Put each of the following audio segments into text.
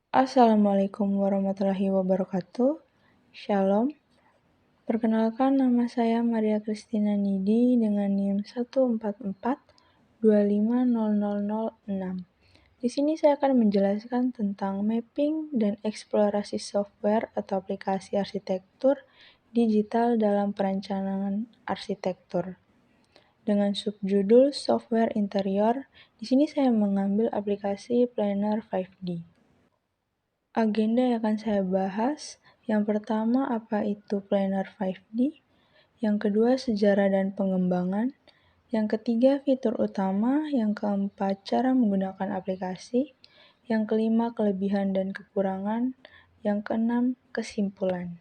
Assalamualaikum warahmatullahi wabarakatuh. Shalom. Perkenalkan, nama saya Maria Christina Nidi dengan NIM 144250006. Di sini saya akan menjelaskan tentang mapping dan eksplorasi software atau aplikasi arsitektur digital dalam perencanaan arsitektur. Dengan subjudul Software Interior, di sini saya mengambil aplikasi Planner 5D. Agenda yang akan saya bahas, yang pertama apa itu Planner 5D, yang kedua sejarah dan pengembangan, yang ketiga fitur utama, yang keempat cara menggunakan aplikasi, yang kelima kelebihan dan kekurangan, yang keenam kesimpulan.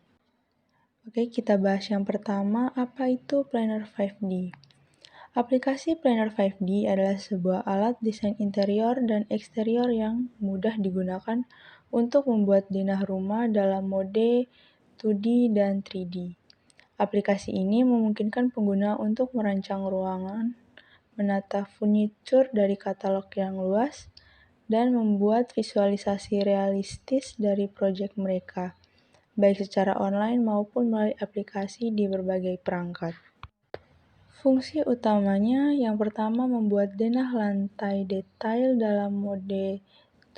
Oke, kita bahas yang pertama, apa itu Planner 5D. Aplikasi Planner 5D adalah sebuah alat desain interior dan eksterior yang mudah digunakan untuk membuat denah rumah dalam mode 2D dan 3D. Aplikasi ini memungkinkan pengguna untuk merancang ruangan, menata furniture dari katalog yang luas, dan membuat visualisasi realistis dari proyek mereka, baik secara online maupun melalui aplikasi di berbagai perangkat. Fungsi utamanya yang pertama membuat denah lantai detail dalam mode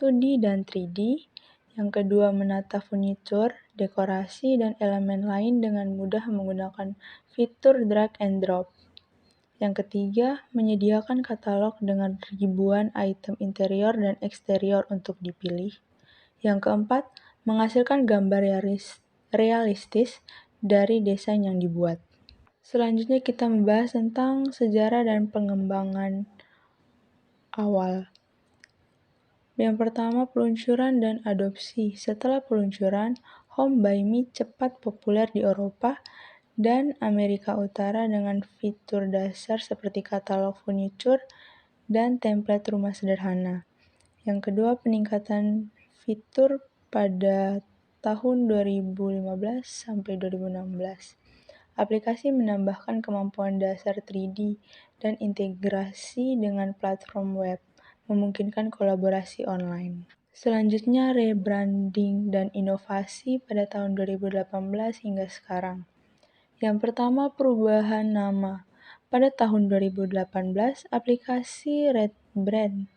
2D dan 3D, yang kedua menata furniture, dekorasi, dan elemen lain dengan mudah menggunakan fitur drag and drop. Yang ketiga, menyediakan katalog dengan ribuan item interior dan eksterior untuk dipilih. Yang keempat, menghasilkan gambar realistis dari desain yang dibuat. Selanjutnya kita membahas tentang sejarah dan pengembangan awal. Yang pertama, peluncuran dan adopsi. Setelah peluncuran, Home by Me cepat populer di Eropa dan Amerika Utara dengan fitur dasar seperti katalog furniture dan template rumah sederhana. Yang kedua, peningkatan fitur pada tahun 2015 sampai 2016. Aplikasi menambahkan kemampuan dasar 3D dan integrasi dengan platform web, memungkinkan kolaborasi online. Selanjutnya, rebranding dan inovasi pada tahun 2018 hingga sekarang. Yang pertama, perubahan nama. Pada tahun 2018, aplikasi rebrand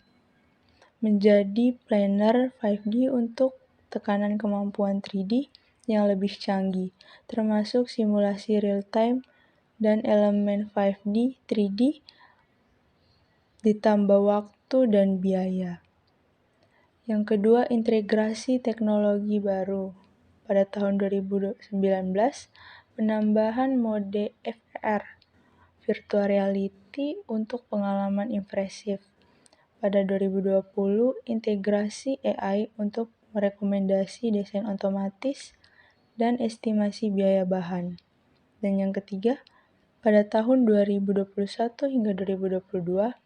menjadi Planner 5D untuk tekanan kemampuan 3D yang lebih canggih, termasuk simulasi real-time dan elemen 5D, 3D, ditambah waktu dan biaya. Yang kedua, integrasi teknologi baru. Pada tahun 2019, penambahan mode VR, virtual reality untuk pengalaman impresif. Pada 2020, integrasi AI untuk merekomendasi desain otomatis dan estimasi biaya bahan. Dan yang ketiga, pada tahun 2021 hingga 2022,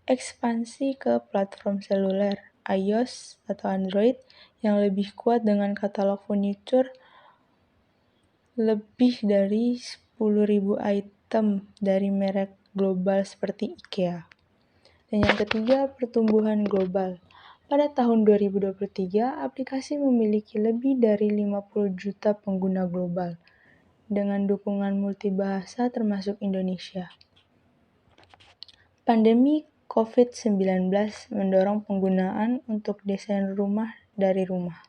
ekspansi ke platform seluler, iOS atau Android yang lebih kuat dengan katalog furniture lebih dari 10.000 item dari merek global seperti IKEA. Dan yang ketiga, pertumbuhan global. Pada tahun 2023, aplikasi memiliki lebih dari 50 juta pengguna global, dengan dukungan multibahasa termasuk Indonesia. Pandemi COVID-19 mendorong penggunaan untuk desain rumah dari rumah.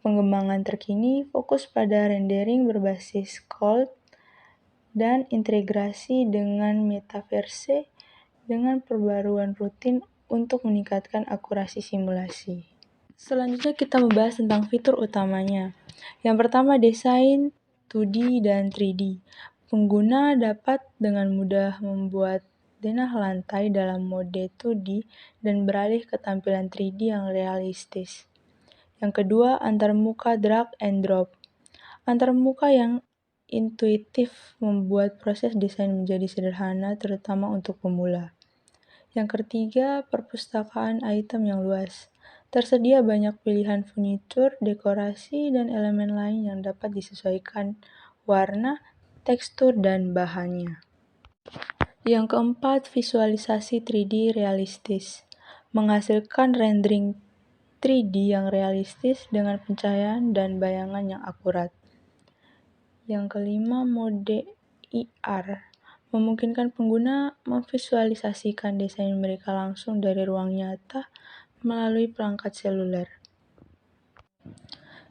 Pengembangan terkini fokus pada rendering berbasis cloud dan integrasi dengan metaverse dengan perbaruan rutin untuk meningkatkan akurasi simulasi. Selanjutnya kita membahas tentang fitur utamanya. Yang pertama, desain 2D dan 3D. Pengguna dapat dengan mudah membuat denah lantai dalam mode 2D dan beralih ke tampilan 3D yang realistis. Yang kedua, antarmuka drag and drop. Antarmuka yang intuitif membuat proses desain menjadi sederhana, terutama untuk pemula. Yang ketiga, perpustakaan item yang luas. Tersedia banyak pilihan furniture, dekorasi, dan elemen lain yang dapat disesuaikan warna, tekstur, dan bahannya. Yang keempat, visualisasi 3D realistis. Menghasilkan rendering 3D yang realistis dengan pencahayaan dan bayangan yang akurat. Yang kelima, mode IR memungkinkan pengguna memvisualisasikan desain mereka langsung dari ruang nyata melalui perangkat seluler.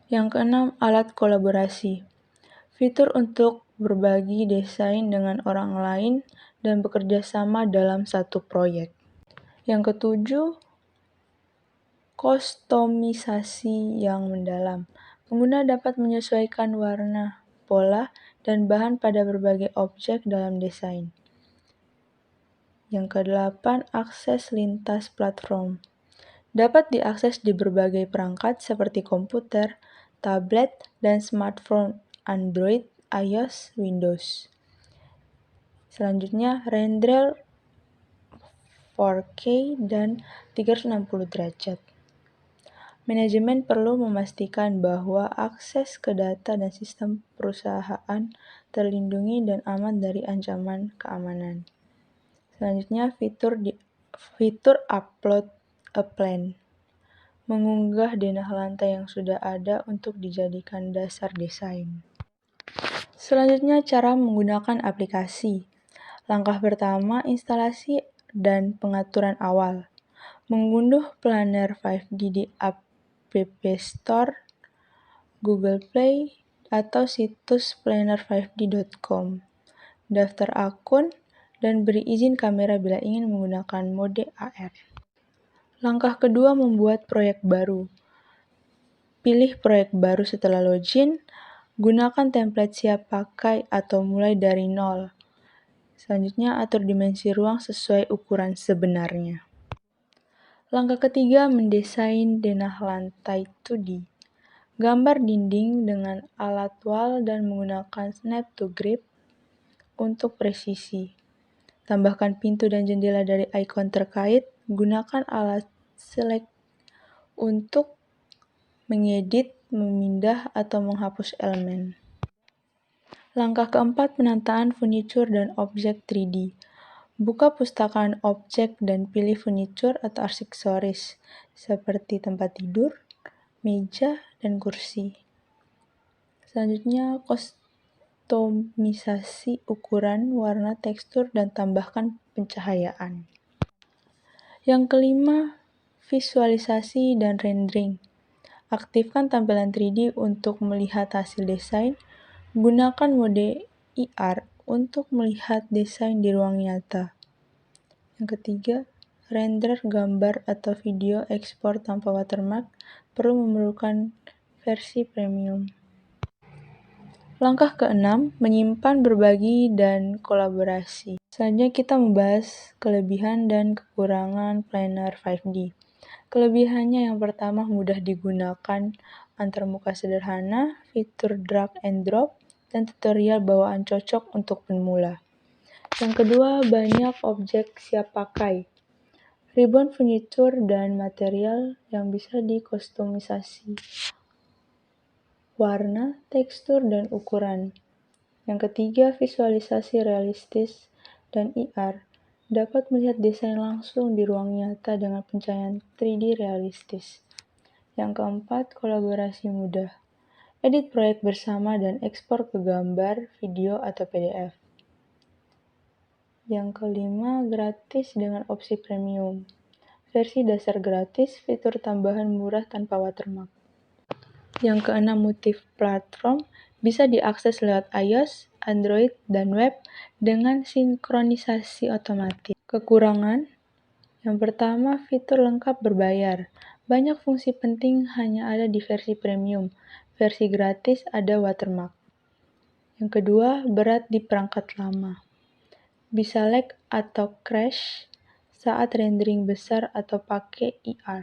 Yang keenam, alat kolaborasi. Fitur untuk berbagi desain dengan orang lain dan bekerja sama dalam satu proyek. Yang ketujuh, kustomisasi yang mendalam. Pengguna dapat menyesuaikan warna, pola, dan bahan pada berbagai objek dalam desain. Yang kedelapan, akses lintas platform. Dapat diakses di berbagai perangkat seperti komputer, tablet, dan smartphone Android, iOS, Windows. Selanjutnya, render 4K dan 360 derajat. Manajemen perlu memastikan bahwa akses ke data dan sistem perusahaan terlindungi dan aman dari ancaman keamanan. Selanjutnya, fitur upload a plan. Mengunggah denah lantai yang sudah ada untuk dijadikan dasar desain. Selanjutnya, cara menggunakan aplikasi. Langkah pertama, instalasi dan pengaturan awal. Mengunduh Planner 5D di App Store, Google Play, atau situs planner5d.com. Daftar akun dan beri izin kamera bila ingin menggunakan mode AR. Langkah kedua, membuat proyek baru. Pilih proyek baru setelah login, gunakan template siap pakai atau mulai dari nol. Selanjutnya, atur dimensi ruang sesuai ukuran sebenarnya. Langkah ketiga, mendesain denah lantai 2D. Gambar dinding dengan alat wall dan menggunakan snap to grip untuk presisi. Tambahkan pintu dan jendela dari ikon terkait. Gunakan alat select untuk mengedit, memindah, atau menghapus elemen. Langkah keempat, penataan furniture dan objek 3D. Buka pustakaan objek dan pilih furniture atau aksesoris seperti tempat tidur, meja, dan kursi. Selanjutnya, kustomisasi ukuran, warna, tekstur, dan tambahkan pencahayaan. Yang kelima, visualisasi dan rendering. Aktifkan tampilan 3D untuk melihat hasil desain. Gunakan mode IR untuk melihat desain di ruang nyata. Yang ketiga, render gambar atau video ekspor tanpa watermark memerlukan versi premium. Langkah keenam, menyimpan, berbagi, dan kolaborasi. Selanjutnya kita membahas kelebihan dan kekurangan Planner 5D. Kelebihannya yang pertama, mudah digunakan, antarmuka sederhana, fitur drag and drop, dan tutorial bawaan cocok untuk pemula. Yang kedua, banyak objek siap pakai. Ribuan furnitur dan material yang bisa dikustomisasi. Warna, tekstur, dan ukuran. Yang ketiga, visualisasi realistis dan IR. Dapat melihat desain langsung di ruang nyata dengan pencahayaan 3D realistis. Yang keempat, kolaborasi mudah. Edit proyek bersama dan ekspor ke gambar, video, atau PDF. Yang kelima, gratis dengan opsi premium. Versi dasar gratis, fitur tambahan murah tanpa watermark. Yang keenam, multi-platform, bisa diakses lewat iOS, Android, dan web dengan sinkronisasi otomatis. Kekurangan, yang pertama, fitur lengkap berbayar. Banyak fungsi penting hanya ada di versi premium. Versi gratis ada watermark. Yang kedua, berat di perangkat lama. Bisa lag atau crash saat rendering besar atau pakai IR.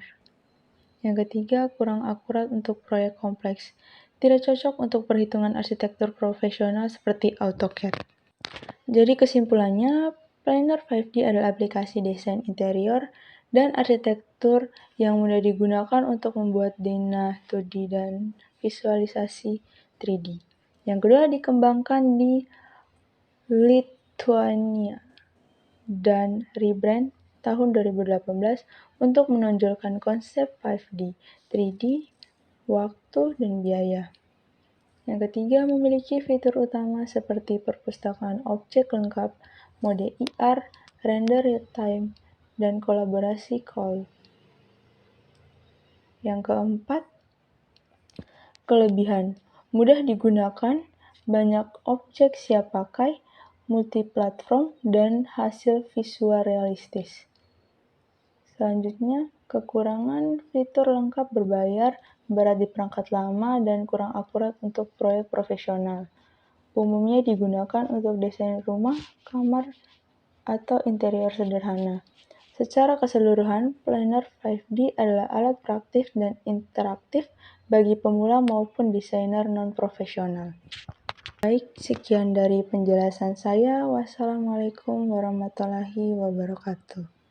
Yang ketiga, kurang akurat untuk proyek kompleks. Tidak cocok untuk perhitungan arsitektur profesional seperti AutoCAD. Jadi kesimpulannya, Planner 5D adalah aplikasi desain interior dan arsitektur yang mudah digunakan untuk membuat denah 2D dan visualisasi 3D. Yang kedua, dikembangkan di Lithuania dan rebrand tahun 2018 untuk menonjolkan konsep 5D, 3D, waktu, dan biaya. Yang ketiga, memiliki fitur utama seperti perpustakaan objek lengkap, mode IR, render real-time, dan kolaborasi cloud. Yang keempat, kelebihan. Mudah digunakan, banyak objek siap pakai, multi-platform, dan hasil visual realistis. Selanjutnya, kekurangan fitur lengkap berbayar, berat di perangkat lama, dan kurang akurat untuk proyek profesional. Umumnya digunakan untuk desain rumah, kamar, atau interior sederhana. Secara keseluruhan, planner 5D adalah alat praktis dan interaktif bagi pemula maupun desainer non-profesional. Baik, sekian dari penjelasan saya. Wassalamualaikum warahmatullahi wabarakatuh.